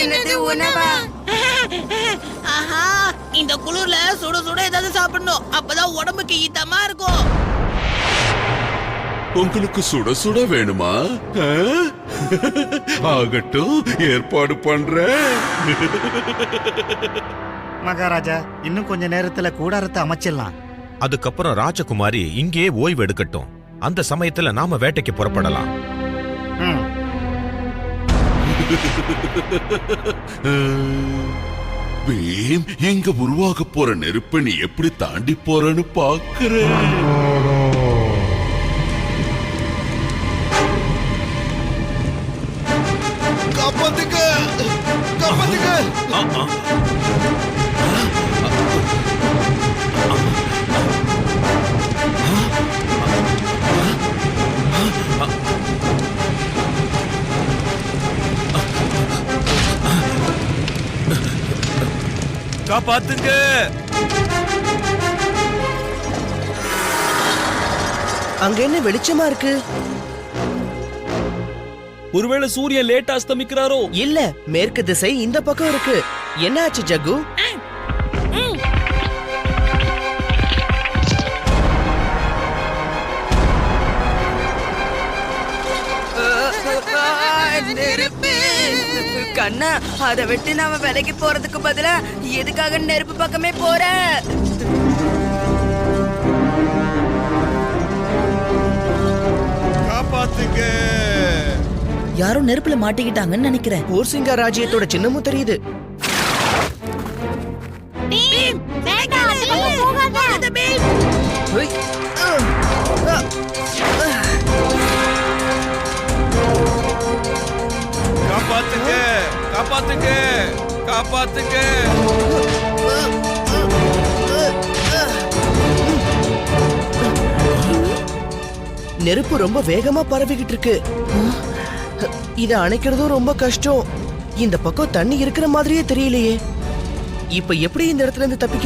என்னது உணவா? ஆஹா, இந்த குளிர்ல சுட சுட ஏதாவது சாப்பிடணும், அப்பதான் உடம்புக்கு ஈத்தமா இருக்கும். உங்களுக்கு சுட சுட வேணுமா? ஆகட்டும், ஏற்பாடு பண்றேன். மகாராஜா, இன்னும் கொஞ்ச நேரத்துல கூடாரத்தை அமைச்சிடலாம். அதுக்கப்புறம் ராஜகுமாரி இங்கே ஓய்வு எடுக்கட்டும். அந்த சமயத்துல நாம வேட்டைக்கு புறப்படலாம். பீம், இங்க உருவாக போற நெருப்பை நீ எப்படி தாண்டி போறன்னு பாக்குறேன். காப்பாத்துக்க, காப்பாத்துக்க. காப்பாத்துங்க. அங்க என்ன வெளிச்சமா இருக்கு? ஒருவேளை சூரியன் லேட்டா அஸ்தமிக்கிறாரோ? இல்ல, மேற்கு திசை இந்த பக்கம் இருக்கு. என்ன ஆச்சு ஜக்கு? கண்ணா, அதை விட்டு நாம விலைக்கு போறதுக்கு பதிலா எதுக்காக நெருப்பு பக்கமே போற? காப்பாத்துங்க. யாரும் நெருப்புல மாட்டிக்கிட்டாங்கன்னு நினைக்கிறேன். போர்சிங்கா ராஜ்யத்தோட சின்னமும் தெரியுது. ஹுய். காப்பாத்துங்க, காப்பாத்துங்க, காப்பாத்துங்க. நெருப்பு ரொம்ப வேகமா பரவிக்கிட்டு இருக்கு. இத அணைக்கிறதும் ரொம்ப கஷ்டம். இந்த பக்கம் தண்ணி இருக்கிற மாதிரியே தெரியலையே. இப்ப எப்படி இந்த இடத்துல இருந்து தப்பிக்க?